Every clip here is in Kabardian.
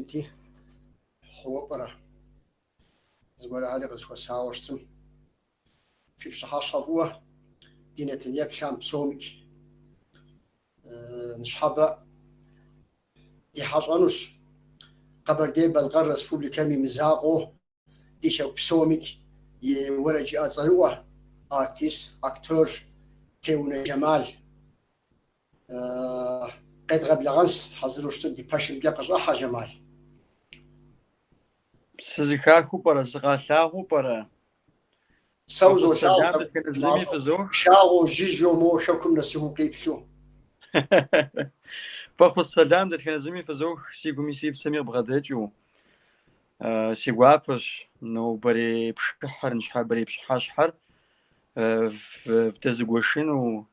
دينتي هو برا زوال على غزوة ساورستم في بصحة شافوه دينة يكشام سومك نشحبا يحاج أنوس قبل دي بلغار رسبوبليكا مزاقو ديشا بسومك يورجي أزروه آرتيست أكتور تيونا جمال قد قبل غنس حضروشتن دي باشن بيقظ أحا جمال سزيكاكو برا زغالاغو برا سوزو سلام تكنزلمي فزوح شاغو جيجو مو شوكم نسيبو قيبتو باخو السلام تكنزلمي فزوح سيقومي سيب سمير بغداجو سيقوابش نو بري بشحر نشحر بري بشحر في تزقوشين و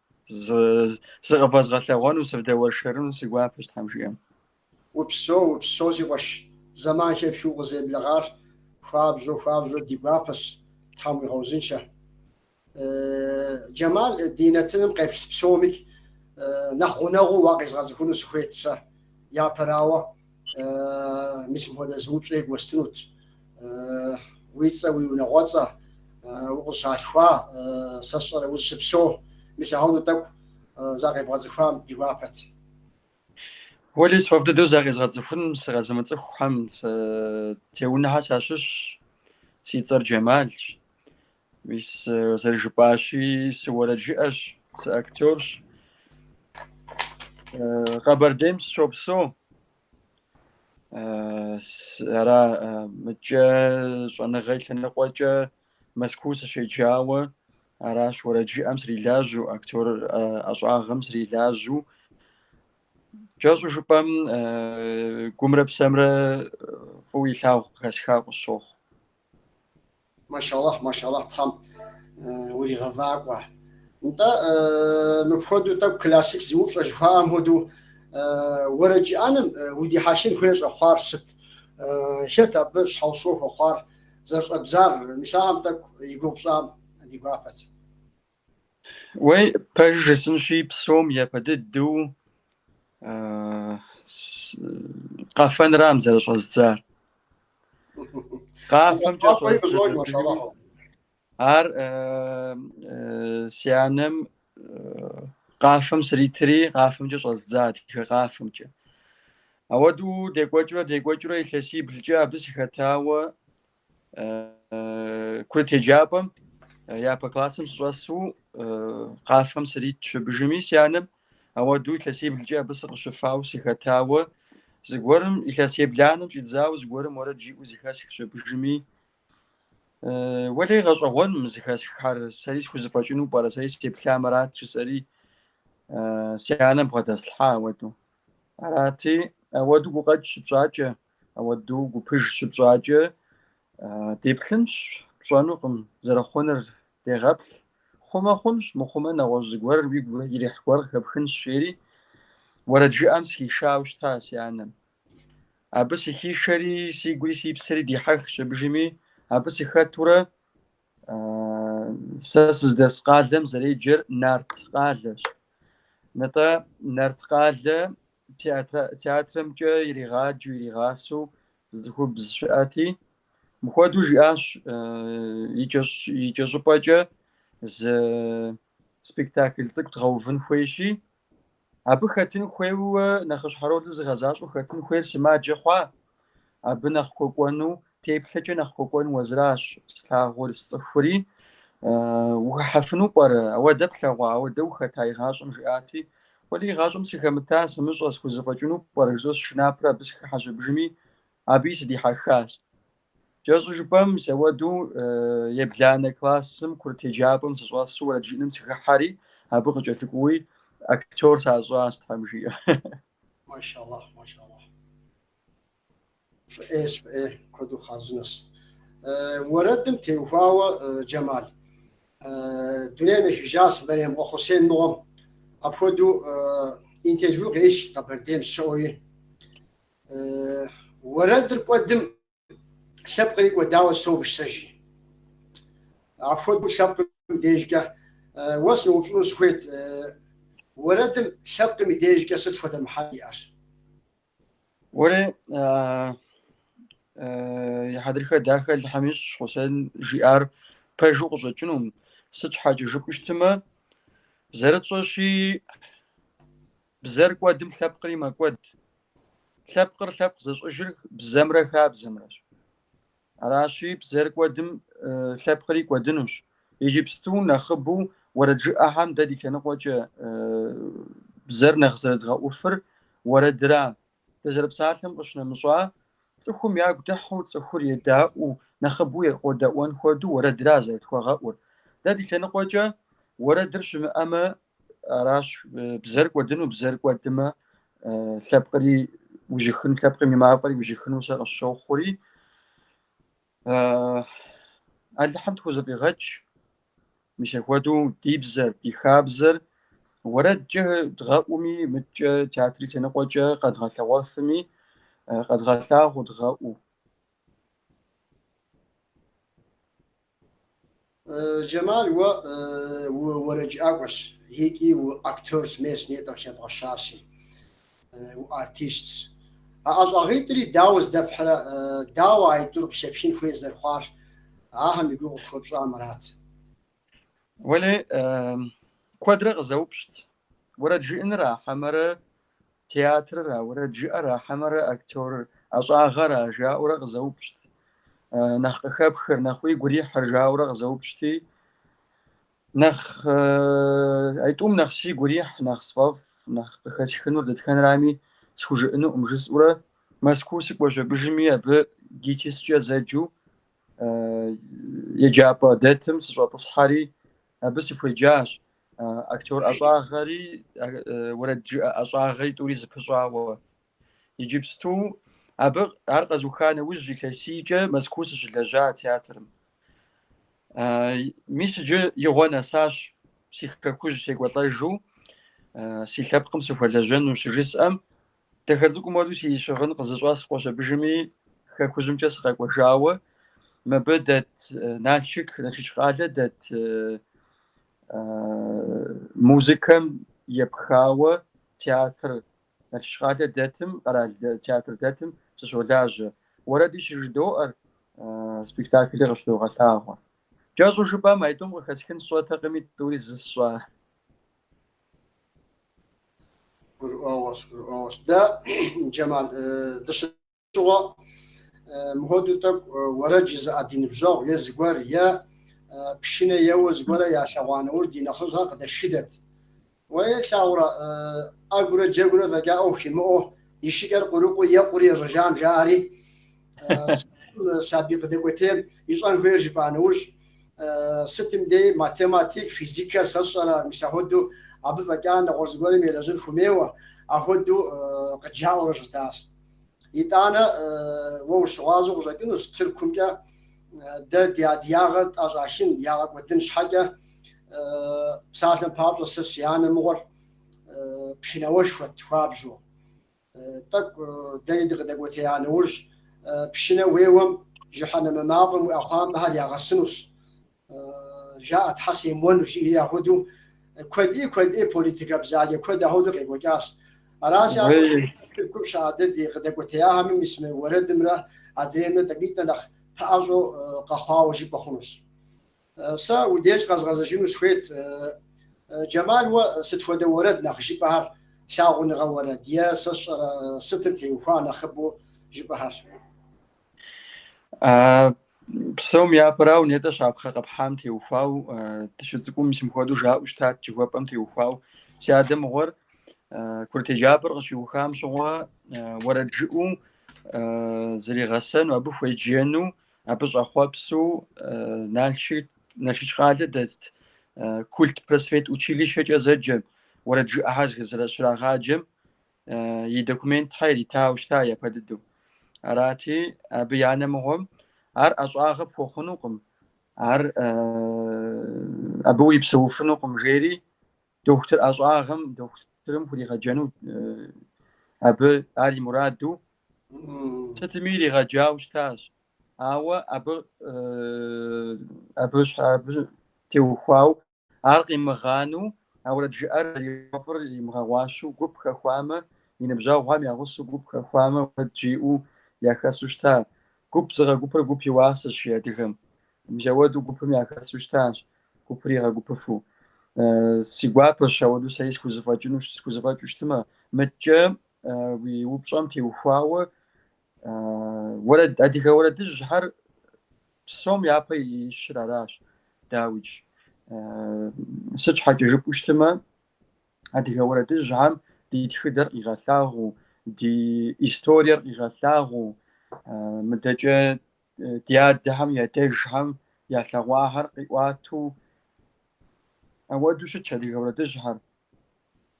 زغفاز غالاغوان وسفدا ورشرن سيقوابش تحمشيام وبسو زيوش زمان كيف شو غزي بلغار فابجو ديقوابس تامي غوزينشا جمال دينتنم قيب بسومك نخو واقع غازفون سخويتسا يا براوا مسم هذا زوج ليك وستنوت ويتسا ويونغوتسا وقصاتفا سصر وسبسو مسا هاودو تاك زاغي غازفام ديوابت ولي سوفد دو زاغي غازفون سغازمت خام تيونا حساشش سيتر جمال مش سرجباشي سوالد جياش ساكتورش خبر ديمس شوبسو را متجا شانا غير نقوجا مسكوس شيجاوة راش ورجي أمس ريلاجو أكتور أشعاغم ريلاجو جازو شبام قمرة بسمرة فوي لاو خسخاق الصوخ ما شاء الله تام ولي غفاق انت نفودو تاب كلاسيك زوج أجفام هدو ورجي أنا ودي حاشين خويش أخوار ست شتا بس حوصوف أخوار زر أبزار مسام تك يقوم صام دي قافت وي بجسن شي بسوم يا بددو قافن رامز رش أزدار قافم ما شاء الله هار سيانم قافم سريتري قافم جش أزدار قافم جا أودو ديقوجرا يخسي بالجا بس ختاوة كل تجابم يا بكلاسم سواسو قافم سريت بجمي سيانم أودو يخسي بالجا بس شفاو سختاوة زغورم يخسي بلانم جيتزاو زغورم ورا جيو زخاس بجمي ولي غشغون مزخاس حر سريس كوزفاجنو بارا سريس تبلامرات سري سيانم بغدسلحا ودو أراتي أودو قد شبشاجة أودو قبش شبشاجة تبخنش بشانوكم زرخونر تغبل خما خونش مخما نواز جوار بيجوا يريح جوار خبخنش شيري ورجع أمس هي شاوش تاس يعني أبس هي شري سيقولي سيبسري دي حق شبجمي أبس خاتورة ساس دس قادم زريجر نارت قادش نتا نارت قادة تياترم جا يريغاجو يريغاسو زخو بزشاتي مخوادو جاش يجاش باجا ز سبيكتاكل تك تغوفن خويشي أبو خاتين خويو نخش حرود زغزاش وخاتين خوي سما جخوا أبو نخكو كونو تيبلجا نخكو كون وزراش ستاغول صفري وحفنو بار أو دبلغوا أو دو خاتاي غاشم جاتي ولي غاشم سيخمتا سمش أسكو زفاجنو بارجوز شنابرا بس حاجة بجمي أبيس دي حاخاش جازو جبام سوادو يبلانا كلاسم كل تجابم سواء صورة جينم سخحري أبغى جاتكوي أكتور سازواس تحمشية ما شاء الله فإيش كدو خازنس وردم تيوفاوا جمال دنيا مشجاس مريم وحسين نوم أفودو انترفيو غيش تبرديم شوي وردر قدم سبقري وداو الصوب السجي عفوا سبق مديجكا وصلوا وصلوا سويت وردم سبق مديجكا صدفة المحلي أش وري يحضرك داخل الحميش حسين جيار بيجو قشجنهم ست حاجة جبشتما زرت شي بزرق ودم ثبقري ما قد ثبقر زش أجر بزمرة خاب زمرة راشي بزرق ودم ثبقري ودنوش يجي بستون نخبو ورد أهم دادي كان وجه بزر نخزرت غوفر ورد درا تزرب ساعتهم قشنا مشوا تخم ياك دحو تخور يداء نخبو يقود وان خودو ورد درا زرت خغور دادي كان وجه ورد درش أما راش بزرق ودنو بزرق ودما ثبقري وجهن ثبقري معافري وجهن وسر الشوخوري الحمد خوز بيغج مش هودو ديبزر ديخابزر ورد جه دغاومي متج تياتري تنقوجه قد غثوافمي قد غثاغ ودغاو جمال ورجعوش هيكي واكتورز ميس نيتر شبه شاسي وارتيستس أغيتري داوز دبحرة داوا يدرب شبشين فيزر خوار هم يقولوا تخبش مرات ولي كوادر غزوبشت ورد جئن را حمر تياتر را ورد جئ را حمر أكتور أصاغر جاء ورا غزوبشت نخ خبخر نخوي قري حرجا ورا غزوبشتي نخ أيتوم نخشي قريح نخ صفاف نخ خشخنور دتخن رامي سخوج إنه أمجس ورا مسكوسك وجه بجميع ب جيتيس جا زجو يجابا دتم سجات صحاري بس في جاش أكتور أصاغري ورد أصاغري توريز بجاوا يجيبستو أبغ أرقز وخانة وجه كسيجة مسكوسش لجا تياترم ميسج يغوانا ساش سيخ كوج سيغوطاجو سيخابقم سوفالجن وشجسأم تخذكم مالو سيشغن قزجواس قوش بجمي كوجم جس قوشاوة ما بدت نالشك قالة دت موسيقى يبخاوة تياتر نالشقالة دتم قرال تياتر دتم تسولاج ورديش جدوء سبيكتاكل غشتو غثاوة جازو شبا ما يدوم خسكن صوت قمي توريز الصوا قرآوس ده جمال دش شو مهودو تك ورجز أدين بجاو يزغور يا بشنا يوزغور يا شوان وردي نخزها قد الشدت ويشاورا أقول جاورا بقى أوشي مو يشكر قروقو يقري رجام جاري سابق دقيقتين يصان فيرج بانوش ستم دي ماتيماتيك فيزيكا سصرا مساهدو أبو فكان غرزغوري ميلازون فميوا أهدو قد جاورا جتاس يتانا ووش غازو غزاكينو ستركم كا دا دياغرت أجاشين دياغرت ودنش حاجة بساتن بابلو سيانا مغر بشناوش وتفابجو تك داي دقيقتين أنوش بشنا ويوم جحنا مماظم وأخوان بهال يغسنوس جاءت حسي مونوش إلى هدو كود إيه بوليتيكا بزاجة كود هدو قيقو جاس أراسي كل شادد قدقوتياها من اسمه ورد مرة عدينا دقيقة نخ تأجو قخاو جيب خنوس سا وديش غاز جنوس خويت جمال وستفود ورد نخ جيب بهار شاغو نغورد يا ستمتي وفانا خبو جيب بهار بسوم يا براو نيتا شاب خرق بحامتي وفاو تشتكم مش مخدو جاء وشتات جوابمتي وفاو سيادم غور كرت جابر غشو خام شوا ورد جئو زري غسن وابو فيجينو ابو اخوابسو نالشي قاله دت كولت برسفيت وتشيليش هج ازجم ورد جئ حاج غزر شرا غاجم يدوكمنت حيري تاوش تايا بددو اراتي ابيانا مهم ار اشاغ فوخنوقم ار ابو يبسوفنوقم جيري دكتور اشاغم دكتورم خلي غجانو ابو علي مرادو ستميري غجاوش تاج اوا ابو شاب توخاو ارقي مغانو اولاد جار يفر يمغواشو قب خخوامه ينبجاو هم يغسو قب خخوامه وجيو يا خسوشتا гупзыгъэ гупыр гуп и уасэщ адыгэм. Мжэуэду гупым яхэсу щытащ, гупыр игъэгупыфу. Си гуапэщ ауэду сэри схузэфӀэкӀыу щытымэ. МыткӀэ уи упщӀэм теухуауэ адыгэ уэрэдыжьхьэр псом япэ ищыр аращ, дауичӀ. Сыт щхьэкӀэ жыпӀэу щытымэ, адыгэ уэрэдыжьхьэм ди тхыдэр къигъэлъагъуу, ди историер къигъэлъагъуу, мыдэкӀэ ди адэхэм я дэжхэм я лъэгъуахэр къиӀуату ауэду щытщ адыгэ уэрэдыжьхьэр.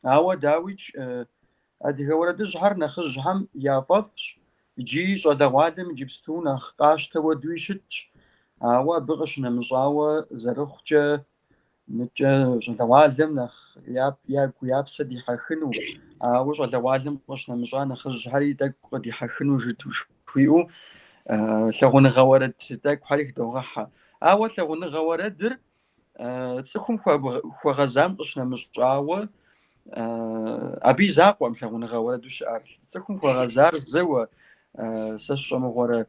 Ауэ дауичӀ адыгэ уэрэдыжьхьэр нэхъыжьхэм яфӀэфӀщ, иджы щӀалэгъуалэм иджыпсту нэхъ къащтэ уэдууи щытщ. Ауэ абы къыщынэмыщӀауэ зэрыхъукӀэ мыткӀэ щӀалэгъуалэм нэхъ ягу япсэ дихьэхыну, ауэ щӀалэгъуалэм къыщынэмыщӀа нэхъыжьхэри тӀэкӀу къыдихьэхыну жыхуиӀэу лъагъуныгъэ уэрэд тӀэкӀу хьэри хыдогъэхьэ. Ауэ лъагъуныгъэ уэрэдыр цӀыхум хуэгъэзам къыщынэмыщӀауэ, абы и закъуэм лъагъуныгъэ уэрэду щыӀэр. ЦӀыхум хуэгъэзар зэуэ, сэ сщӀэмыгъуэрэ,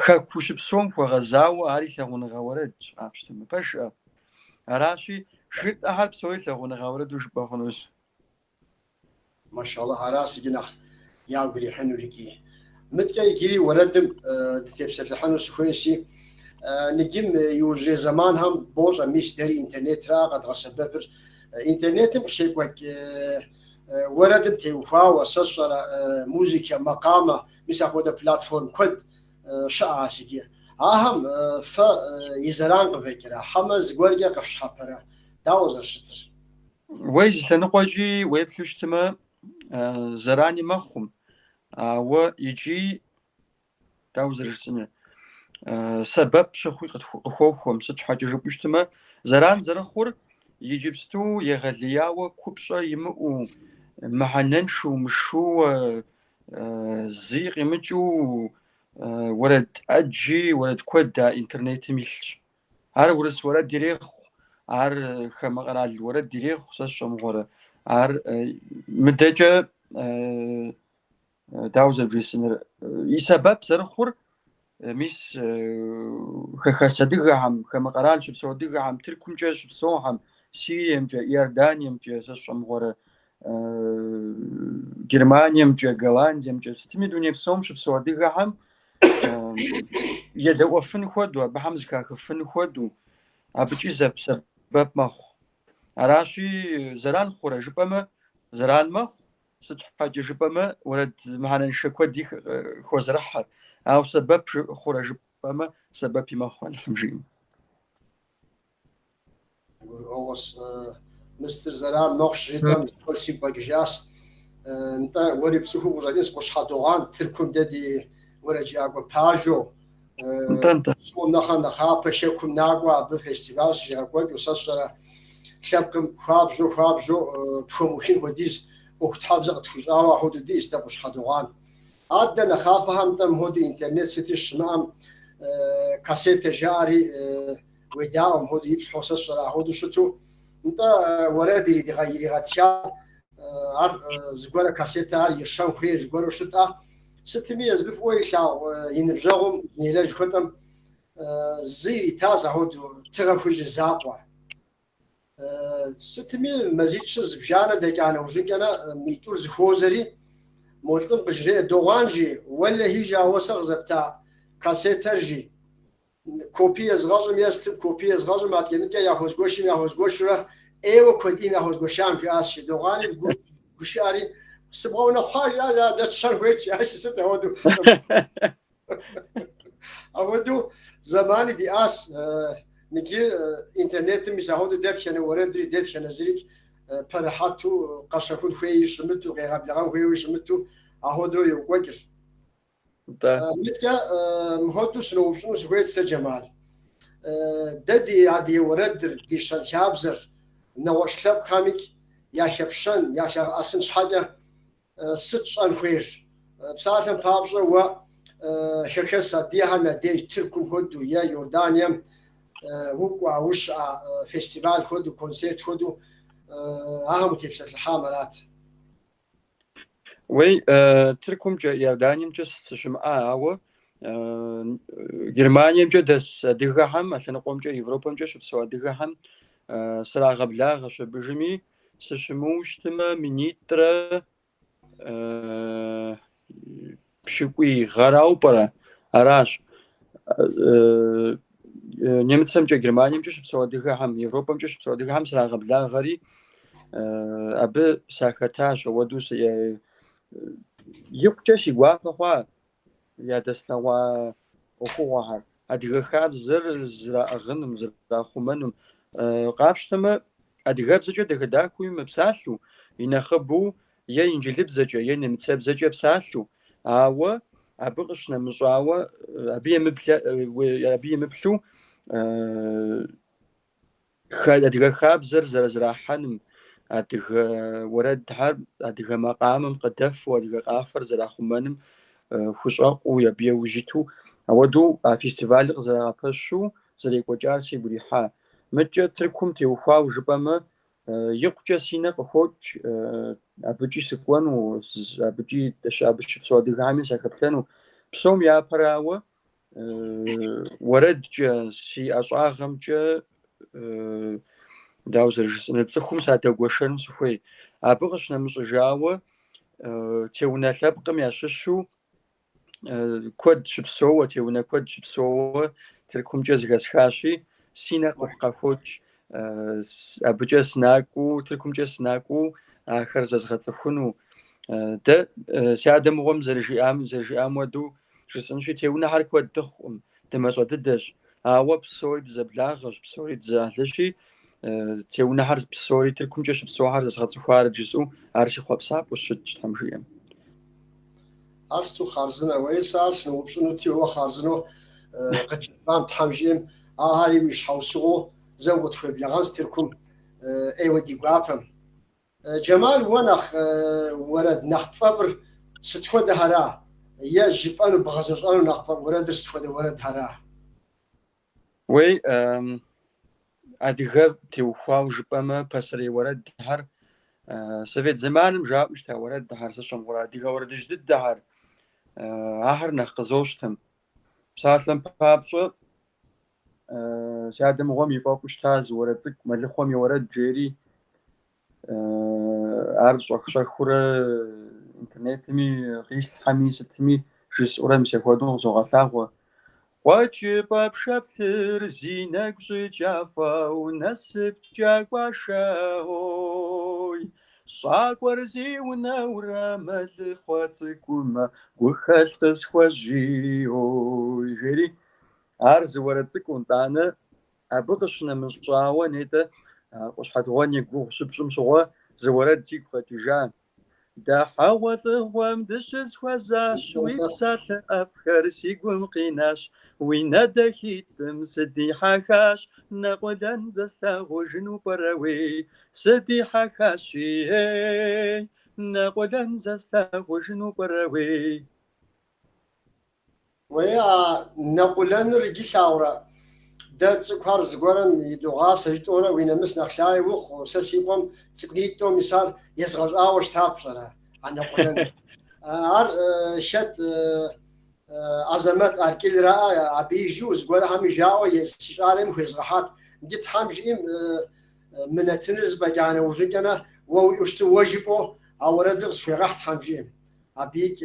хэку щыпсэум хуэгъэзауэ ари лъагъуныгъэ уэрэдщ, къапщтэмэ, пэжщ. Аращи, жыгитӀэхьэр псори лъагъуныгъэ уэрэду жыпӀэ хъунущ. Машаллах, араси гинах ягу ирихьыну рикӀи. МыткӀэ иджыри уэрэдым дытепсэлъыхьыну сыхуейси, ныгим иужьрей зэманхэм бощӀэ мис дэри интернетра къэдгъэсэбэпыр. Интернетым къыщекӀуэкӀ уэрэдым теухуауэ, сэ сщӀэрэ, музыкэ, макъамэ, мис апхуэдэ платформ куэд щыӀэ асыгьы. Ахэм фэ и зэран къывекӀрэ, хьэмэ зыгуэркӀэ къэфщхьэпэрэ? Дауэ зэрыщытыр? Уей зы лъэныкъуэкӀи уеплъу щытымэ, зэрани мэхъум. Ауэ иджы дауэ зэрыжысӀэнур, сэбэп щыхъуи къыхуохуэм. Сыт щхьэкӀэ жыпӀэу щытымэ, зэран зэрыхъур иджыпсту егъэлеяуэ купщӀэ имыӀуу, мыхьэнэншэу, мышууэ, зи къимыкӀыу уэрэд Ӏэджи, уэрэд куэд а интернетым илъщ. Ар урыс уэрэд ирехъу, ар хамэ къэрал уэрэд ирехъу, сэ сщӀэмыгъуэрэ. Ар мыдэкӀэ дауэ зэрыбжесӀэнур, и сэбэп зэрыхъур мис хэхэс адыгэхэм, хамэ къэрал щыпсэу адыгэхэм, Тыркумкӏэ щыпсэухэм, Сириемкӏэ, Иорданиемкӏэ, сэ сщӏэмыгъуэрэ, Германиемкӏэ, Голландиемкӏэ, сытыми дуней псом щыпсэу адыгэхэм елэӏуэфын хуэдэу, абыхэм зыхахыфын хуэдэу, абыкӏи сэбэп мэхъу. Аращи, зэран хъурэ жыпӏэмэ, зэран мэхъу. Сыт щхьэкӏэ жыпӏэмэ, уэрэд мыхьэнэншэ куэди хуозэрыхьэр. Ауэ сэбэп хъурэ жыпӏэмэ, сэбэпи мэхъу, алхъым жиӏэм. Мистер Зэран мэхъущ жытӏэм сигу къэкӏыжащ. НтӀэ уэри псыхуу ущӏэкӏын къущхьэдогъуан Тыркум дэ ди уэрэджакӏуэ пажэу, псом нэхърэ нэхъапэ Шэкум накӏуэ, абы фестивал щигъэкӏуэкӏыу, сэ сщӏэрэ, лъэпкъым хуабжьу пхуэмыухын хуэдиз ӏуэхутхьэбзэ къытхуищӏауэ ахуэдэу диӏэс дэ къущхьэдогъуан. Адэ нэхъапэхэм нтӏэ мыхъуэду интернет сытыр щымыӏэм, кассетэ жаӏэри уедаӏуэм мыхъуэду ипхьу, сэ сщӏэрэ ахуэдэу щыту, нтӏэ уэрэд иригъэтя, ар зыгуэрэ кассетэр ищэн хуейр зыгуэру щытӏэ, сытыми езы фӏыуэ илъагъу и ныбжьэгъум нелэжь хуэдэм зы иритащ ахуэдэу тыгъэ хуищӏ закъуэ. Сытыми мазитӏ зыбжанэ дэкӏа нэужьынкӏэ митӏур зыхуозэри, молӏым къыжреӏэ догъуан жи, уэлэхьи жи ауэ сэ къызэпта кассетэр жи, копи езгъэщӏым естым, копи езгъэщӏым адкӏэмыкӏэ яхуозгуэшурэ, ӏейуэ куэдийм яхуозгуэшам жиӏащ. Догъуани гушыӏэри, сыбгъэунэхъуа жиӏащ, дэ сщэн хуейт жиӏащ, сыт ахуэдэу. Ахуэдэу зэмани диӏащ. Ныгъи интернетым мис ахуэдэу дэтхэнэ уэрэдри, дэтхэнэ зырикӏ пэрыхьэту къэщэхун хуейуи щымыту, къегъэблэгъэн хуейуи щымыту, ахуэдэу йокӏуэкӏырщ. Мыткӏэ мыхъуэду сыноупщӏыну сыхуейт сэ Джэмал. Дэ ди адыгэ уэрэдыр, ди щэнхабзэр нэгъуэщӏ лъэпкъхэми яхепщэн, ялъагъэӏэсын щхьэкӏэ сыт щӏэн хуейр? Псалъэм папщӏэ уэ хэхэс адыгэхэм я деж Тыркум хуэдэу е Иорданием укӏуа, ущыӏа фестиваль хуэдэу, концерт хуэдэу, ахэм утепсэлъыхьам арат. وي تركمجة يردانيمجة سشمعاوة Германиемче дэс адыгэхэм алъэныкъуэмкӀэ Европэмчэ щыпсэу адыгэхэм срагъэблагъэ щабыжми сыщымыу щытымэ минитӏрэ пщыкӏуй гъэрауэ пӏэрэ аращ. Немыцэмкӏэ Германиемчэ щыпсэу адыгэхэм Европэмчэ щыпсэу адыгэхэм срагъэблагъэри абы сахэтащ ауэдэу икъукӀэ си гуапэ хъуа ядэслъэгъуа ӏуэхугъуэхьэр адыгэ хабзэр зраӏыгъыным, зрахъумэнум. Къапщтэмэ, адыгэбзэкӏэ дахэдахуи мыпсалъэу, и нэхъыбэу е инджылызыбзэкӏэ, е немыцэбзэкӏэ псалъэу, ауэ абы къыщынэмыщӏауэ, абы емыплъу адыгэ хабзэр зэрызрахьэным, адыгэ уэрэдхьэр адыгэ макъамэм къыдэфу, адыгэ къафэр зэрахъумэным хущӏэкъуу абы еужьыту ауэдэу а фестивалыр къызэрагъэпэщу зэрекӏуэкӏар сигу ирихьа. Мыкӏэ Тыркум теухуау жыпӏэмэ, икъукӏэ си нэр къыхокӏ абыкӏи сыкӏуэну, абы щыпсэу адыгэхэми сахэплъэну. Псом япэрауэ уэрэдкӏэ си ӏэщӏагъэмкӏэ дауэ зэрыжысӏэнур, цӏыхум садэгуэшэну сыхуей. Абы къыщынэмыщӏыжауэ теунэ лъэпкъым ящыщу куэд щыпсэууэ, теунэ куэд щыпсэууэ Тыркумкӏэ зыхэсхащи, си нэр къыхокӏ абыкӏэ сынакӏуэу, Тыркумкӏэ сынакӏуэу ахэр зэзгъэцӏыхуну. Дэ си адэ-мыгъуэм зэрыжиӏам хуэдэу жысӏэнщи, теунэхьэр куэд дыхъукъым, дымэщӏэ дыдэщ, ауэ псори бзэблагъэщ, псори дзыхьэлъэщи, теунэхьэр псори Тыркумкӏэ щыпсэухьэр зэзгъэцӏыхуарэ жысӏэу ар си хъуэпсапӏэу щытщ, Тхьэм жиӏэм. Арсту хъарзынэ уесы ар сыноупщӏыну теуэ хъарзыну къыджыпӏам Тхьэм жиӏэм ахьэри уи щхьэусыгъуэу зэ утхуеблэгъэн Тыркум ӏейуэ ди гуапэм. Джэмал, уэ нэхъ уэрэд нэхъ пфӏэфӏыр сыт хуэдэхьэра? Е жыпӏэну бгъэзэщӏэну нэхъ уэрэдыр сыт хуэдэ уэрэдхьэра? Уей, адыгэ теухуау жыпӏэмэ, пасэрей уэрэдхьэр Совет зэманым жаӏэу щыта уэрэдхьэр зыщӏэмкъуэрэ адыгэ уэрэдыжь дыдэхьэр, ахэр нэхъ къызощтэ. Псалъэм папщӏэ, си адэ-мыгъуэм и фӏэфӏу щыта зы уэрэд цӏыкӏу, Мэлыхъуэм и уэрэд жери, ар щӏэх-щӏэхыурэ интернетми, къислъхьэми, сытми жысӏэурэ мис апхуэдэу къызогъэлъагъуэ. Къуэкӏыпӏэ пшэплъыр зи нэгу щӏыкӏафэу, насыпкӏэ гуашэой, щӏакӏуэр зиунэурэ Мэлыхъуэ цӏыкӏумэ гухэлъ къысхуэжьиой, жери ар зы уэрэд цӏыкӏу, итӏанэ абы къыщынэмыщӏауэ нетӏэ къущхьэтыгъуэн и гугъу щыпщӏым щыгъуэ зы уэрэд сигу къэкӏыжа. Дахьэгъуэ лӏыгъуэм дыщысхуэзащ, уи псалъэ ӏэфӏхэр си гум къинащ, уи нэ дахитӏым сыдихьэхащ, нэкъулэн зэслъагъужыну пӏэрэ уей, сыдихьэхащи, нэкъулэн зэслъагъужыну пӏэрэ уей. Уей, нэкъулэныр иджы лъагъурэ, дэ цӏыкӏухэр зыгуэрым и догъасэ жытӏэурэ уи нэмыс нэхъ лъаи ухъу, сэ си къуэм цӏыкӏунитӏэу мис ар езгъэщӏауэ щытат пщӏэрэ, а нэкъулэныр. Ар лъэт Азэмэт Аркелрэ абы ижу зыгуэрхэми жаӏэу си щӏалэм хуезгъэхьат. Иджы Тхьэм жиӏэм мынэтыныр зыфӏэкӏанэ ужьыкӏэмэ, уэ уиӏэу щытым уэ жыпӏэу а уэрэдыр къысхуегъэхь Тхьэм жиӏэм. Абыикӏ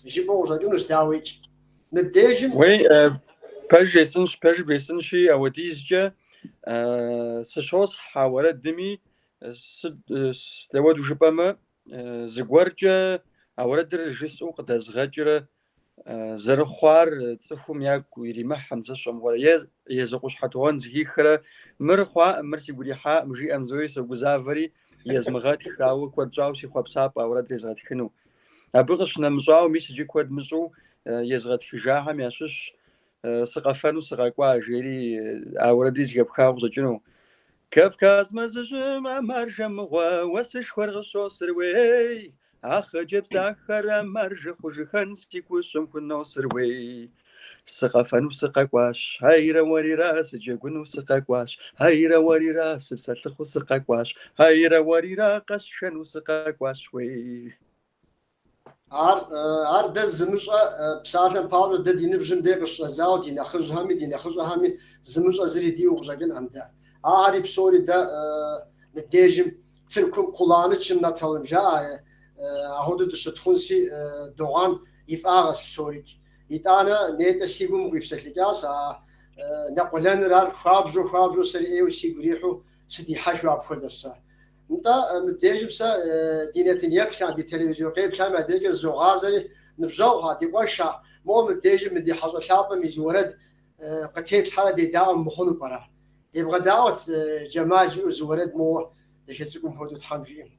жыпӏэу къыщӏэкӏынущ, дауичӏ. Мыбдежым Уей, пэжыр бжесӏэнщи, ауэдизкӏэ сыщосхь а уэрэдми, дауэду жыпӏэмэ, зыгуэркӏэ а уэрэдыр жысӏэу къыдэзгъэкӏрэ зэрыхъуар цӏыхум ягу иримыхьым, зыщӏэмыгъуэрэ, е зыкъущхьэтыгъуэн зыхихрэ, мыр хъуаӏым, мыр сигу ирихьаӏым жиӏэм зои согузавэри, езмыгъэтх, ауэ куэд щӏауэ си хъуэпсапӏэ а уэрэдыр езгъэтхыну. Абы къыщынэмыщӏауэ, мис иджы куэд мыщӏэу езгъэтхыжахэм ящыщ сыкъэфэну сыкъэкӏуа жери а уэрэдри зыхэпхауэ къыщӏэкӏыну. Кавказ мэзыжьым амаржэмыгъуэ уэсышхуэр къыщосыр уей, а хъыджэбз дахэр амаржэ хъужыхэн си гущӏым хуносыр уей. Сыкъэфэну сыкъэкӏуащ, хайрэ уэрира сыджэгуну сыкъэкӏуащ, хайрэ уэрира сыпсэлъыхъуу сыкъэкӏуащ, хайрэ уэрира къэсшэну сыкъэкӏуащ уей. ар дэ зымыщӏэ псалъэм папщӏэ дэ ди ныбжьым де къыщӏэзауэ ди нэхъыжьыхьэми зымыщӏэ зыри диӏэу къыщӏэкӏынӏым дэ. Ари псори дэ мыбдежым Тыркум къуланычым нэтэлым жаӏэ, ахуэдэу дыщытхъунси Догъуан и фӏагъэщ псорик. ИтӀанэ нетӀэ си гум къипсэлъыкӀащ, нэкъулэныр ар хуабжьу сэри ӏейуэ сигу ирихьу сыдихьэжу апхуэдэщ сэ. НтӀэ мыбдежым сэ ди нэтын еплъам, ди телевизион къеплъам адегьэ зогъазэри ныбжьэгъуха, ди къуэша, моуэ мыбдежым мы ди хьэщӀэ лъапӀэм и зи уэрэд къытетлъхьэрэ дедаӀуэ мыхъуну пӀэрэ. ДебгъэдаӀуэт Джэмал жиӀэу зы уэрэд моуэ дэшэ цӀыкӀум хуэдэу Тхьэм жиӀэм.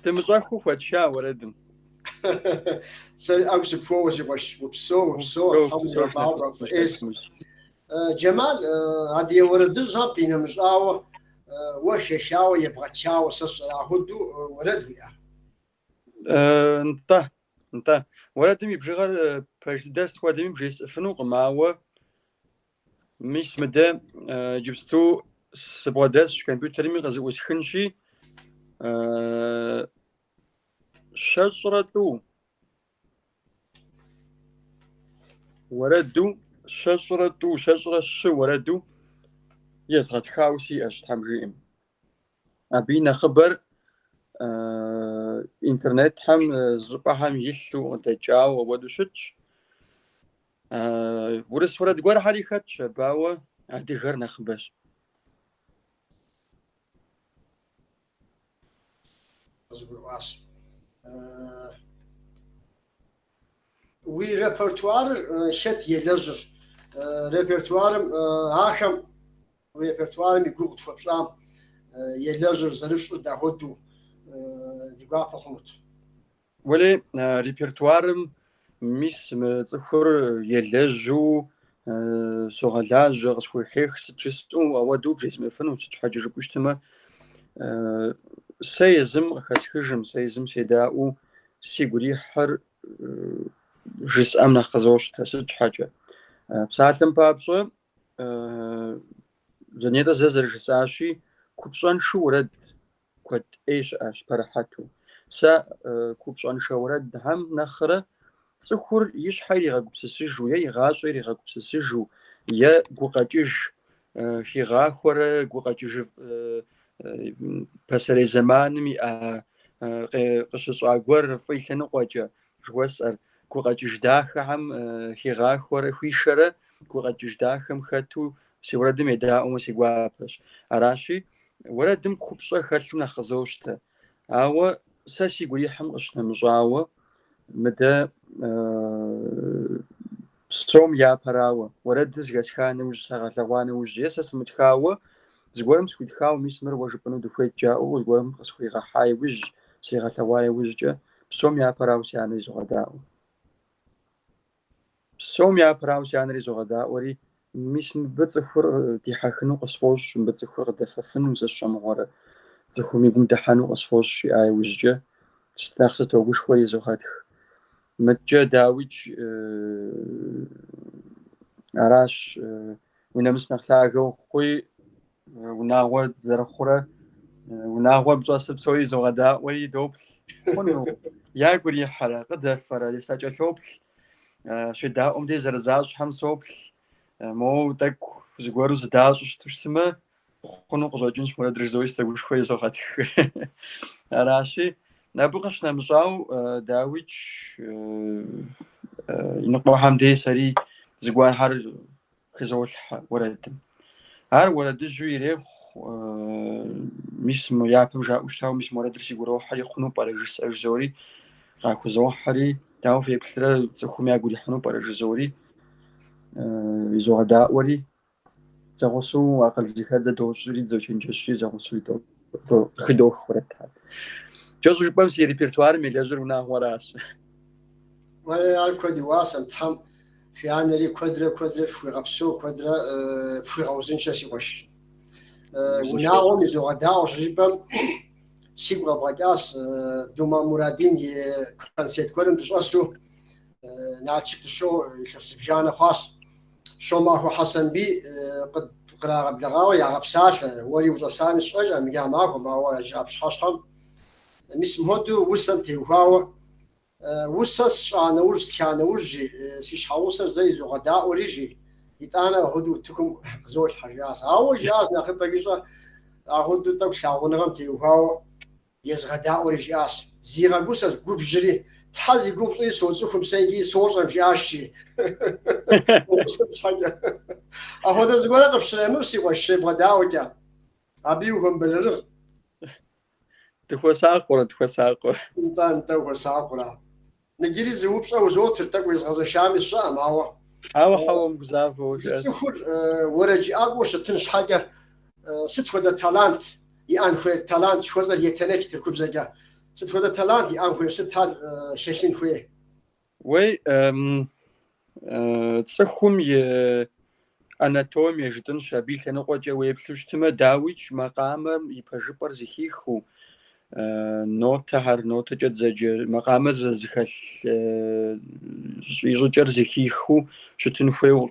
Тымыщӏэху хуэтша уэрэдым. Ӏэгу сыпхуэуэ си къуэш. Упсэу, Тхьэм уигъэфӀауэ фӀыӀес. Джэмал, адыгэ уэрэдыщӀхэм къинэмыщӀауэ уэ шэлъауэ ебгъэтауэ сэ сщӀэрэ ахуэдэу уэрэд уиӀэ? НтӀэ. Уэрэдым и бжыгъэр пэж дыдэр сыхуэдэми бжесӀыфынукъым, ауэ мис мыдэ иджыпсту сыбгъэдэсщ, компьютерми къызыӀусхынщи, щэщӏрэ тӏу уэрэду, щэщӏрэ щы уэрэду езгъэтхауэ сиӏэщ, Тхьэм жиӏэм. Абы и нэхъыбэр интернетхэм щӏыпӏэхэм илъу къыдэкӏауэ ауэдэу щытщ. Урыс уэрэд гуэрхьэри хэтщ, абауэ адыгэр нэхъыбэщ. Уи репертуарыр лъэт елэжьыр. Репертуарым ахэм уи репертуарым и гугъу тхуэпщӏам елэжьыр зэрыщӏыр дахуэдэу ди гуапэ хъунут. Уэли репертуарым мис мы цӏыхур елэжьу согъэлажьэ, къысхуехех сыт жысӏэу ауэдэу бжесмыфыну, сыт щхьэкӏэ жыпӏэу щытымэ, сэ езым къыхэсхыжым, сэ езым седаӏуэу сигу ирихьыр жысӏэм нэхъ къызощтэ. Сыт щхьэкӏэ? Псалъэм папщӏэ, зэнетӏэ зэ зэрыжысӏащи, купщӏэншэу уэрэд куэд ӏей щыӏэщ пэрыхьэту. Сэ купщӏэншэ уэрэдхьэм нэхърэ цӏыхур и щхьэ иригъэгупсысыжу, е игъащӏэ иригъэгупсысыжу, е гукъэкӏыж хигъахуэрэ гукъэкӏыж пасэрей зэманым иӏэ къыщыщӏа гуэр фӏы и лъэныкъуэкӏэ жыхуэсӏэр, гукъэкӏыж дахэхэм хигъахуэрэ хуишэрэ гукъэкӏыж дахэм хэту си уэрэдым едаӏуэмэ си гуапэщ. Аращи, уэрэдым купщӏэ хэлъу нэхъ къызощтэ. Ауэ сэ сигу ирихьым къыщынэмыщӏауэ, мыдэ псом япэрауэ, уэрэдыр зыхэсха нэужь, сагъэлъэгъуа нэужь, е сэ сымытхауэ, зыгуэрым схуитхауэ, мис мыр уэ жыпӏэну дыхуейт жаӏэу, зыгуэрым къысхуигъэхьа иужь, сигъэлъэгъуа иужькӏэ, псом япэрауэ си анэр изогъэдаӏуэ. Псом япэрауэ си анэр изогъэдаӏуэри, мис мыбы цӏыхур дихьэхыну къысфӏощӏ, мыбы цӏыхур къыдэфэфыну сэ сщӏэмыгъуэрэ, цӏыхум и гум дыхьэну къысфӏощӏ жиӏа иужькӏэ, нэхъ сытогушхуэри езогъэтх. Мыткӏэ дауичӏ, аращ уи нэмыс нэхъ лъагэу хъуи, унагъуэ зэрыхъурэ, унагъуэ пщӏэсыр псори изогъэдаӏуэри доплъ хъуну, ягу ирихьэрэ, къыдэфэрэ, сакӏэлъоплъ, щедаӏуэм де зэрызащхьэм соплъ, моуэ тӏэкӏу зыгуэру зыдащӏэу щыту щытымэ, خونو قزوجنش ولا درزوي استغوش خوي زغات راشي نابغش نمشاو داويتش نقبو حمدي سري زغوان هر خزول ورد هر ولد جو يريخ مش يابم جا وشتاو مش مراد رسي غرو حري خنو بارجس اجزوري قاكو زو حري داو في بثرة تخوم يقولي حنو بارجزوري يزو غدا وري زغسو اقل زيخات زدو شري زو شنجشري زغسو دو خدو خورت جوزو جبام سي ريبرتوار مي لازر ونا وراش ولا الكودي واسم تحم في أنا لي كودرة في غبسو كودرة في غوزين شاسي وش وناو ميزو غدا وجبام سيبغا بغاكاس دوما مرادين كان سيت كورن دوش أسو ناتشك شو يخسب خاص شو ما هو حسن بي قد قراءة بلغاوي يا غبساش ولي وجساني شوية مجا معهم ما هو جاب شخصهم مسم هدو وسنتي وهاو وسس أنا ورست أنا ورجي سيش حوصر زي زو غداء وريجي يتانا هدو تكم زوج حاجات أول جاز ناخد بقيشة هدو تك شاغون تي وهاو يز غداء وريجي أس زيغا وسس جوب جري تحزي جوب إيه صوتكم سيجي صوت مش عاشي وسس حاجة هذا زغورة قبشة نفسي وشيء غداء وجا أبيهم بالرغ تخو ساقورة انت هو ساقورة نجري زوبش أو زوت تقوي غزة شامي الشام هو حاول بزافو سيفر ورجي أقوش تنش حاجة ست وده تالانت يان خوي تالانت شو زر يتنك تركب زجا ست وده تالانت يان خوي ست هال شاشين خوي وي تسخم ي أناتوميا جدًا شبيه لنقطة ويبلشتما داويش مقام يبجبر زخيخو نوتة هر نوتة جد زجر مقام زخل يجر زخيخو شتن خوي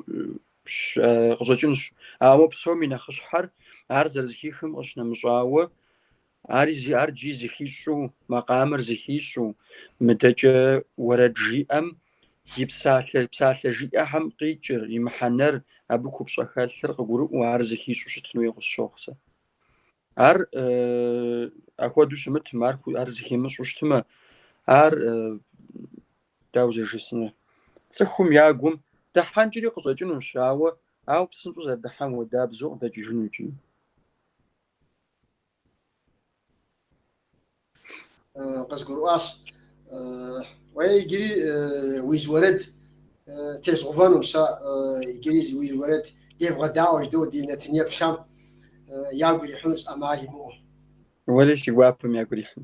قزجنش أو بسومي نخش حر عرض زخيخم أشنا مجاوة عارزي أرجي زخيشو مقامر زخيشو مدجة ورجي يبسال جي أهم قيجر يمحنر أبوكو بشكل ثرق جروب وعرزكي شو شتنوي الشخصة عر أكو دوش مت ماركو عرزكي مش وشتما عر داوزي جسنا تسخم ياقوم دحان جري قصجن شاوة أو بسنجو زي دحان وداب زوق دا جنوجي قصقر أس ويجري ويزورد تيزغفانو سا يجري ويزورد يبغى داوش دو دي نتنيا بشام ياقول يحنس أمالي مو وليش يوابم ياقول يحن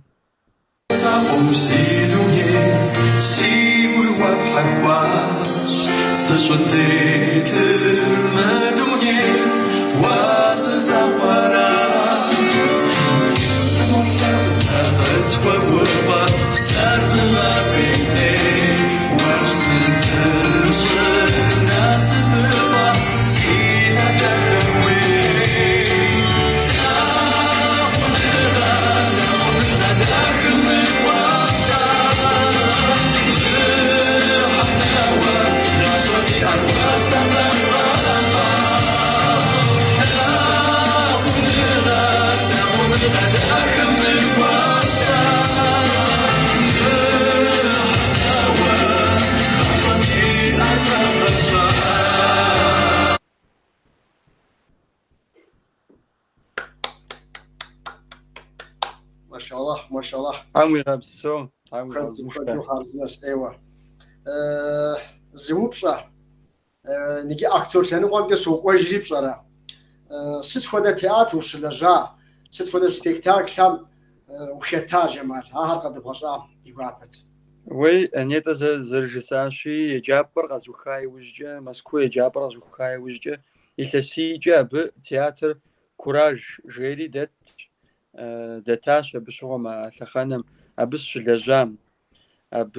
ما شاء الله عمي غابسو عمي كدو خارزناس ايوه زوبشا نيجي اكتور ثاني وانجا سوق وجري بصرا ست خدا تياتر وشلجا ست خدا سبيكتاكل هم وشتا جمال ها قد بغصا يقابت وي انيتا زرجساشي يجابر غزوخاي وجه مسكو يجابر غزوخاي وجه يلسي جاب تياتر كوراج جيري دتاش بشغل ما ثخانم أبش لجام أب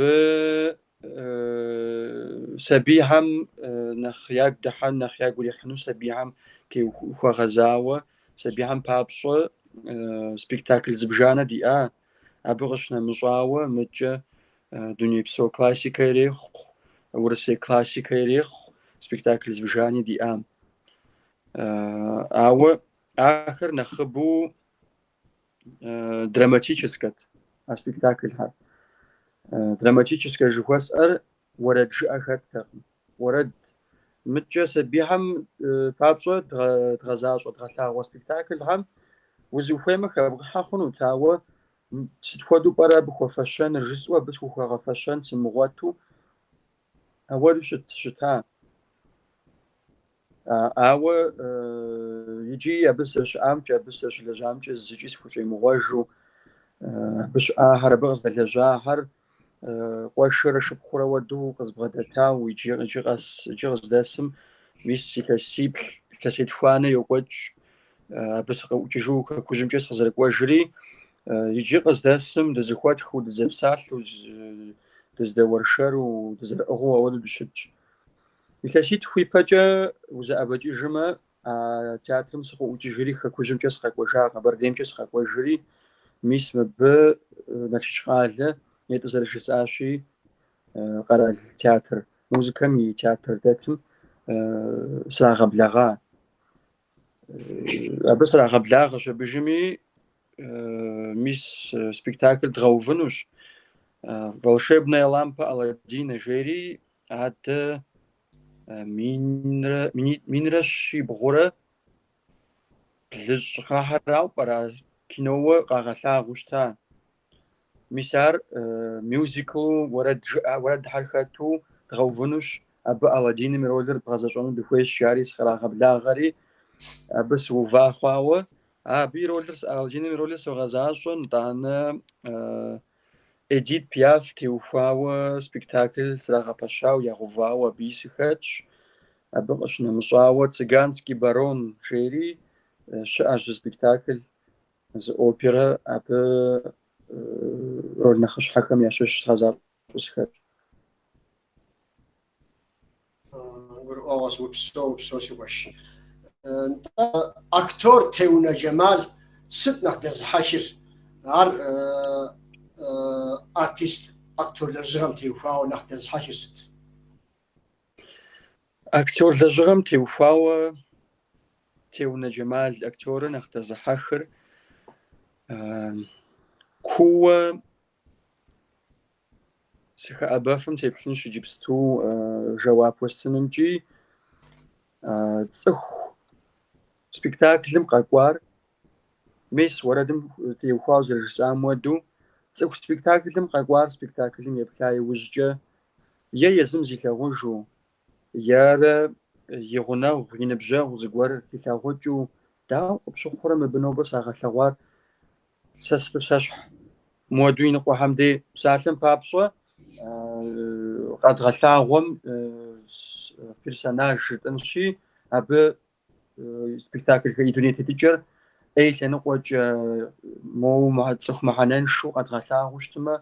سبيهم نخياق دحان نخياق وليحنو سبيهم كي هو غزاوة سبيهم بابش سبيكتاكل زبجانة دي أبغشنا مجاوة متجة دنيا بسو كلاسيكي ريخ ورسي كلاسيكي ريخ سبيكتاكل زبجانة دي آخر نخبو دراماتическое спектакльхэр драматическое жыхуэсӏэр уэрэд жыӏэхэт уэрэд мыкӏэ сабийхьэм папщӏэ дгъэзащӏэ дгъэлъагъуэ спектакльхьэм узыхуеймэ хэбгъыхьэ хъунут, ауэ сыт хуэдэу пӏэрэ абы хуэфэщэныр жысӏэу абы схухуэгъэфэщэн сымыгъуэту ауэду щыта. Ауэ иджы абы сыщыӏамкӏэ, абы сыщылэжьамкӏэ зыкӏи схущӏемыгъуэжу абы щыӏахэр, абы къыздэлэжьахэр къуэшырэ шыпхъурэ уэду къызбгъэдэтау иджы къыздэсым мис илъэсей тхуанэ йокӏуэкӏ абы сыкъэӏукӏыжу хэкужьымкӏэ сыкъызэрыкӏуэжри иджы къыздэсым дызыхуэтху, дызэпсалъэу, дыздэуэршэру, дызэрыӏыгъыу ауэду дыщытщ. Илъэситху ипэкӏэ узэӏэбэкӏыжмэ, театрым сыкъыӏукӏыжри хэкужьымкӏэ сыкъэкӏуэжа, къэбэрдеймкӏэ сыкъэкӏуэжри, мис мыбы Налшык къалэ етӏэ зэрыжысӏащи, къэрал театр, музыкэм и театр дэтым срагъэблэгъа. Абы срагъэблагъэщ абыжыми, мис спектакль дгъэувынущ. «Волшебная лампа Аладдина» жери адэ минрэ щибгъурэ блыщӏ къахьэрауэ пӏэрэ киноуэ къагъэлъагъуу щыта. Мис ар мюзиклу уэрэдхьэр хэту дгъэувынущ. Абы Аладдиным и ролыр бгъэзэщӏэну дыхуейщ, жари сыкърагъэблагъэри абы сыува хъуауэ. Абы и ролыр, Аладдиным и ролыр согъэзащӏэ, нтӏанэ Эдит Пиаф теухуауэ спектакль срагъэпэщау, ягъэувауэ абыи сыхэтщ. Абы къыщынэмыщӏауэ «Цыганский барон» жери щыӏэщ зы спектакль, зы оперэ, абы роль нэхъыщхьэхэм ящыщ згъэзащӏэу сыхэтщ. Упсо си гуэш. Актор Теунэ Джэмал сыт нэхъ дэзыхьэхыр? Ар артист актор лэжьыгъэм теухуауэ нэхъ дэзыхьэхыр сыт? Актер лэжьыгъэм теухуауэ Теунэ Джэмал актерыр нэхъ дэзыхьэхыр куууэ сыхэӏэбэфым теплъынщ иджыпсту жэуап уэстынымкӏи, цӏыху спектаклым къэкӏуар, мис уэрэдым теухуауэ зэрыжысӏам хуэдэу, цӏыху спектаклым къэкӏуар спектаклым еплъа иужькӏэ е езым зилъагъужу, ерэ и гъунэгъу, и ныбжьэгъу зыгуэр илъагъукӏыу, дауэ къыпщыхъурэ мыбы нобэ сагъэлъэгъуар сэ сыщхь муэду и ныкъуэхэм дей псалъэм папщӏэ къэдгъэлъагъуэм персонаж жытӏэнщи, абы спектакльхэр и дуней тетыкӏэр ӏей лъэныкъуэкӏэ моуэ цӏыху мыхьэнэншэу къэдгъэлъагъуу щытымэ,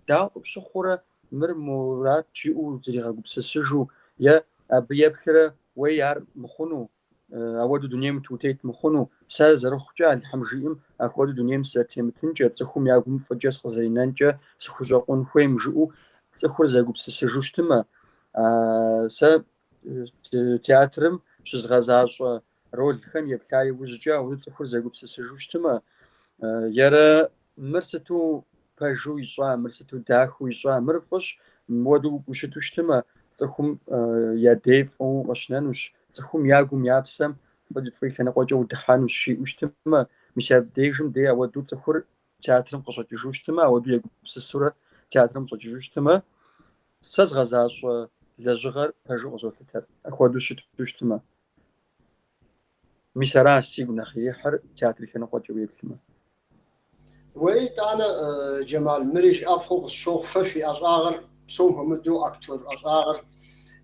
дауэ къыпщыхъурэ мыр мурад жиӏэу зригъэгупсысыжу, е абы еплърэ уей ар мыхъуну, ауэду дунейм тутет мыхъуну, сэ зэрыхъукӏэ Алыхьым жиӏэм апхуэдэу дунейм сызэрытемытынкӏэ, цӏыхум я гум фӏыкӏэ сыкъызэринэнкӏэ сыхущӏэкъун хуейм жиӏэу цӏыхур зэгупсысыжу щытымэ, сэ театрым щызгъэзащӏэ ролхэм еплъа иужькӏэ ауэду цӏыхур зэгупсысыжу щытымэ, ерэ мыр сыту пэжу ищӏа, мыр сыту дахыу ищӏа, мыр фӏыщ, мыуэду ущыту щытымэ, цӏыхум я дей фӏыуэ къэщынэнущ, цӏыхум я гум я псэм фӏы лъэныкъуэкӏэ удыхьэнущ жиӏэу щытымэ, мис абдежым дей ауэду цӏыхур театрым къыщӏэкӏыжу щытымэ, ауэду егупсысурэ театрым щӏэкӏыжу щытымэ, сэ згъэзащӏэ лэжьыгъэр пэжу къызолъытэр, апхуэдэу щыту щытымэ. Мис аращ сигу нэхъ ихьыр театр и лъэныкъуэкӏэ уеплъымэ. Уей итӏанэ Джэмал, мыри жиӏэпхъуэу къысщохъу, фэ фи ӏэщӏагъэр псом хуэмыдэу актор ӏэщӏагъэр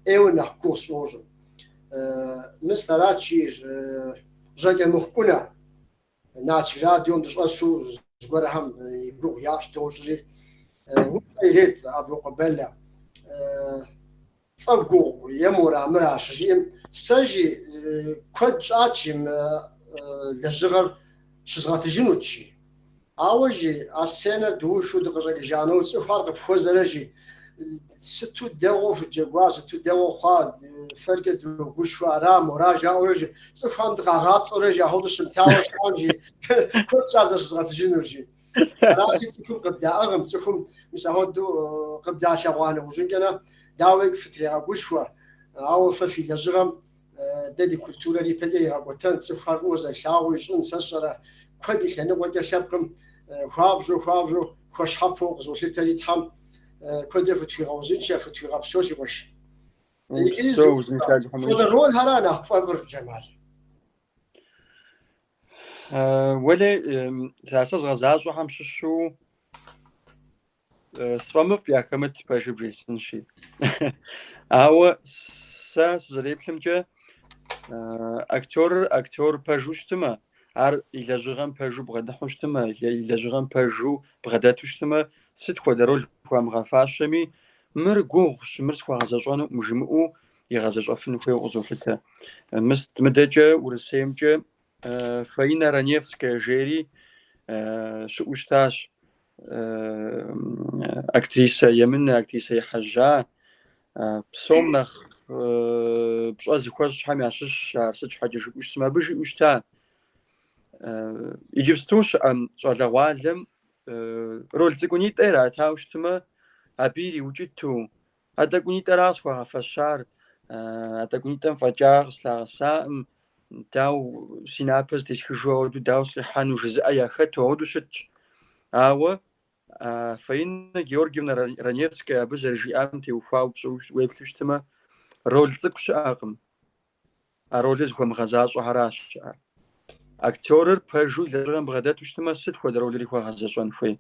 ӏейуэ нэхъ гугъу сщӏощӏэ. Мис арати жьэкӏэ мыхъукӏунэ Начик радиом дыщӏэсу зыгуэрхэм и гугъу ящӏ дощӏри ирет абы къыбэлэ фӏэ гугъу е мурамыра щыжиӏэм сэ жи куэд щӏати лэжьыгъэр щызгъэтыжынут жи. Ауэ жи а сценэр душу дыкъыщӏэкӏыжану цӏыхуар къыпхуэзэрэ жи ستو دو في الجواز ستو دو خاد فرق دوغوش وارام وراجع ورجع صفهم دقاقات ورجع هذا الشمتاوش كانجي كل جازر صغات جنرجي راسي تكون قبدا اغم تكون مثلا هدو قبدا شغوانه وجنكنا داويك فتري غوشوا او ففي لجرم ددي كولتورا لي بدي غوتن تفر وزا شاوي شن سشره كل كان وجه شبكم خابجو خوش حفوق زو تري تام كل فتوى غوزين شاف فتوى غبسوس يقش فالرول هرانا فافر جمال ولا تاسس غزاجو همششو سفامف يا كمت باش بريسن شي او ساس زريبلمجه اكتور باجوشتما ار الى جغم باجو بغدحوشتما الى جغم باجو بغداتوشتما ست خدرول فام غفاشمي مرغوغ شمرت غزاجونو مجمو يغزاج افن كوي غزوفته مست مدجه ورسيمجه فاينا رانيفسكا جيري شوشتاش اكتريسه يمن اكتريسه حجا بسومنخ بشاز خوش شحال يعشش سج حاجه شوش ما بيجي وشتا يجيبستوش على والم رول تكوني ترى تاوشتما ابيري وجدتو هذا كوني ترى اسوا فشار هذا كوني تنفجار سلاسام داو سينابس تشخجو داو سحان وجزء يا خطو ودشت او فين جيورجيونا رانيفسكا بزرجي امتي وفاو بشوش ويبلشتما رول تقش اقم رولز كم غزاش وحراش اكتور باجو لرغم بغدات وشتما ست خد رولي خو غزاشون فين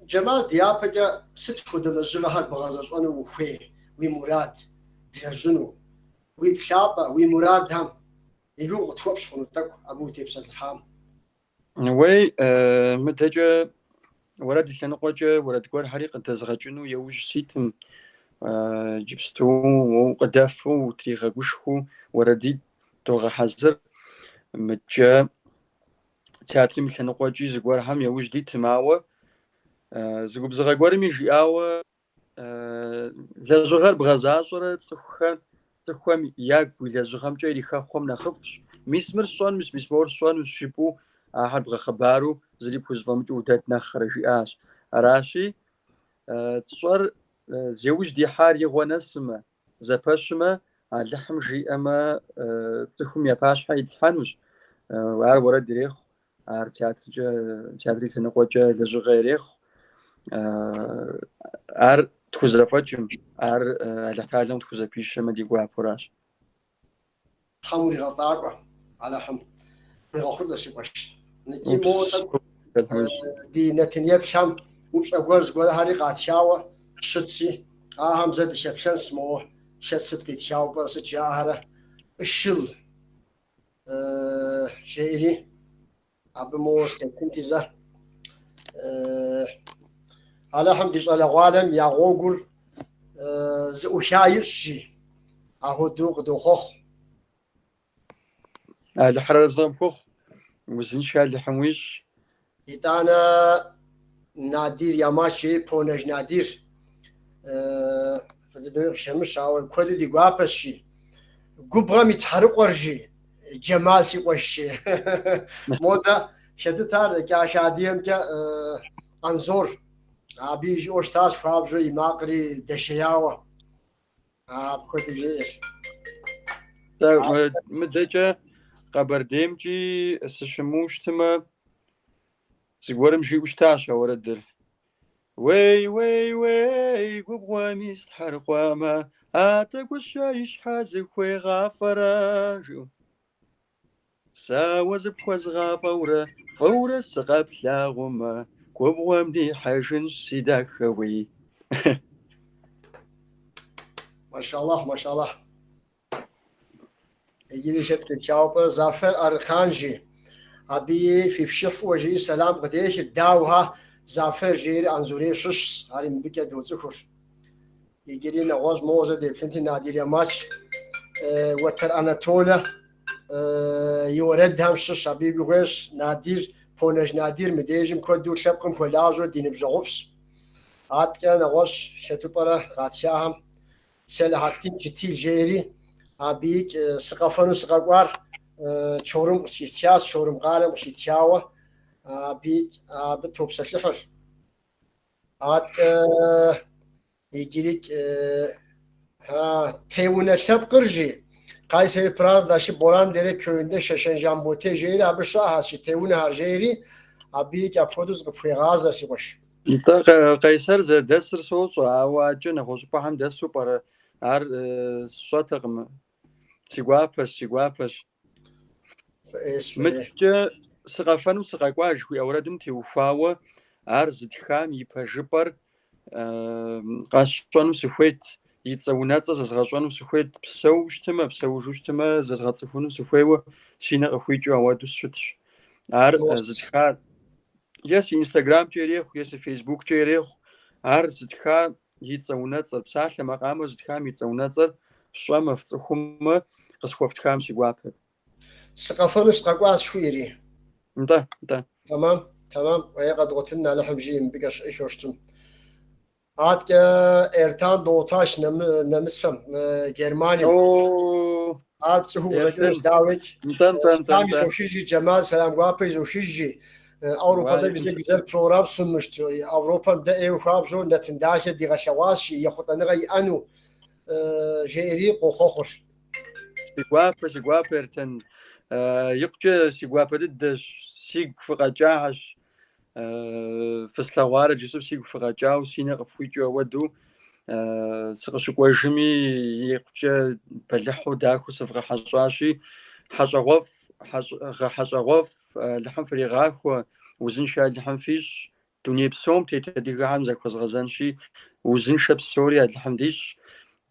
جمال ديابجا ست خد الجلها بغزاشون وفي ومراد بجنو وبشابه ومراد هم يقول توبش خنوتك ابو تيبسل الحام وي متجا ورد شنقوجه ورد كور حريق تزغجنو يوج سيتم جبستو وقدافو وتيغا وشخو وردي توغا حزر متجا تياتري مشنقوجي زغور هم يوج دي تماوه زغب زغور ميجي او زغر بغزاشره تخوم ياك ولا زغم جاي خم نخفش ميسمر شون ميسمور شون شيبو احد بغا خبارو زري بوزفم جودات نخرجي اش راشي تصور زوج دي حار يغونسما زباشما لحم جي اما تخوم يا باش حيد الحنوش وار ورا دريخ ار تياتري تنقوجه لزغيريخ ار تخزرفاجم ار لحالهم تخزبيش ما دي غوابوراش حموري غفاقوا على حم بيغخذ لشباش نجي موت دي نتنياب شام وبش أقولز قول هاري قات شاوة شتسي هم زاد شبشان سموه شت قيت شاو برس جاهرة الشل شيري عبموس كنتيزة على حمد على غالم يا غوغل زوشايش أهو دوخ الحرارة زغمكوخ وزن شال الحمويش إتانا نادير ياماشي بونج نادير فدوير شمس أو كودو دي غابشي قبغا متحرق ورجي جمال سي وشي مودا شدتار كاشاديم كا انزور ابي اوستاز فابجو يماقري دشياوا بكودو جير مدجا قبرديمجي سشموشتما زغورم جي وشتاشا وردل وي قبغا مستحرقوا ما اتقو شايش حازي خوي غافراجو ساوز بخوز فورة سغاب لاغوما قبغا مدي حاجن سيداك خوي ما شاء الله يجي شتك تشاوبر زافر ارخانجي ابي في فشف وجي سلام قديش داوها زافر جيري انزوري شش هاري مبكي دوزخور يجي لنا غوز موزه دي فنتي نادير ماتش وتر اناتولا يورد هم شش ابي بغش نادير بونج نادير مديجم كودو شبقم فلاجو دين بجغفس عاد كان غوش شتوبرا غاتشاهم سلاحتين جتيل جيري أبيك سقفانو سقاقوار شورم سيتياس شورم غالم سيتياوة أبيك بتوب سلحر عاد يجيلك تيونا شبقرجي Kayseri Pınar'daşı Borandere köyünde Şeşencan Botejeri abi şahası tevune harjeri abi ki apoduz gfıgaza sibaş. انت قيصر زر دسر صوص واجن خوش بهم دسو بر ار شاتقم سيغوابش متج سقفنو سقاقواج وي اوردم تيوفاو ار زدخام يبجبر قاشونو سخويت يتصوناص زغاشونو سخويت بسوشتما بسوجوشتما زغاصفونو سخويو سينا خويجو اوادوس شتش ار زدخا يس انستغرام جيريخ يس فيسبوك جيريخ ار زدخا يتصوناص بساله مقام زدخام يتصوناص شوما فصخوم قسخوفتخام سيغواب سقفنو سقاقواز شويري. انت Tamam. Qad qotinna alhamjim bigaş eşoştum. At Ertan Doğutaş nemisam Germaniya. او Artsuhu zakirus davek. Sami Zoşiji Cemal Selam Guapay Zoşiji Avrupa'da bize güzel program sunmuştu. Avrupa'da ev xabzo netindaki diğaşavas yaxutanıga anu jeri qoxoxoş. سيغواب ارتن يقجا سيغواب ددش سيغ فقاجاش فسلاوار جسوب سيغ فقاجاو سينا قفويجو ودو سقشقوجمي يقجا بلحو داكو سفغ حشاشي حشغوف لحم فريغاخو وزن شال لحم فيش دنيا بسوم تيتديغا عم زاك غزانشي وزن شاب سوريا لحم ديش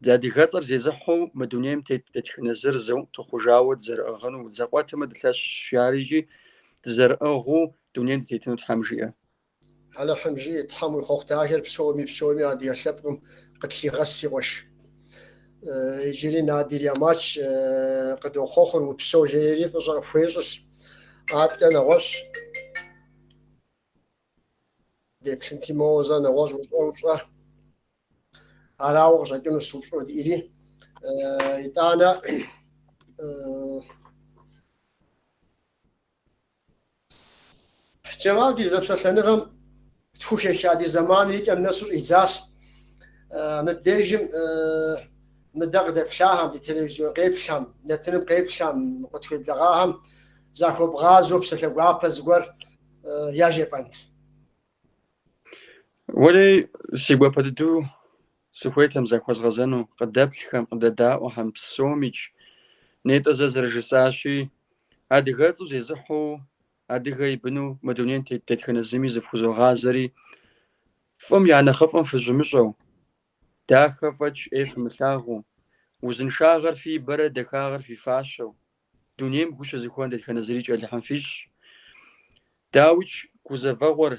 دادي غطر زيزحو مدونيم تتخنزر زو تخوجاود زرقغنو وتزاقوات مدلش شاريجي تزرقغو دونيم تيتنو تحمجيه على حمجي تحمل خوختاهر بسومي عادي شبكم قتلي غسي وش يجري نادي يا ماتش قد خوخر وبسو جيري فجر فيزس عاد كان وش دي بنتي موزا نواز وش أراوغ جاكنو سوبشو ديري إتانا جمال دي زبسلنغم تفوشي شادي زمان هيك النصر إزاس مبديجم مدغدق شاهم دي تلفزيون قيب شام نتنم قيب شام قطوي بلغاهم زاكو بغازو بسلقوا بزغور ياجي بانت ولي سيغوا بدو سخويتهم زاك غزانو قدابلخم قداداو هم بسوميج نيت ازاز رجساشي ادي غاتو زيزحو ادي غيبنو مدونين تتخنزمي زفوزو غازري فم يعني خفن في جمجو داخفج اف ملاغو وزن شاغر في برد دكاغر في فاشو دونيم غوش زخوان تتخنزريج اللي فيش داوج كوزفغور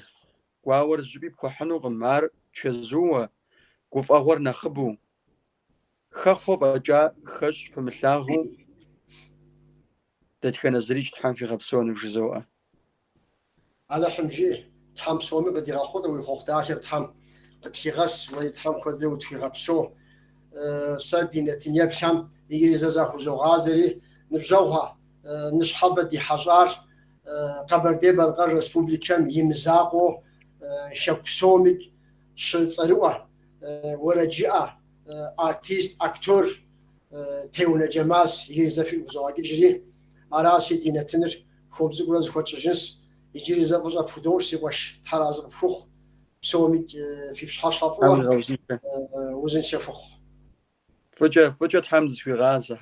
واور جبي بخنو غمار تشزوه قف أغور نخبو خخو بجا خش في ملاغو تتخن زريج تحام في غبسون وجزوء على حمجي تحام سومي قد يغاخد ويخوخ آخر تحام قد يغس ويتحام خد وتفي غبسو سادي نتنيا بشام يجري زازاخو زو غازري نبجوها نشحب دي حجار قبر دي بلغار رسبوبليكان يمزاقو شاكسوميك شلصروه ورجاء ارتيست اكتور تيونا جماس يجي في وزواج يجري اراسي دينتنر خوبز غراز خوتشجنس يجري زافوزا فودوش سيواش تراز فوخ سوميك في شحاشافو وزن شفخ فجأة حمد في غازة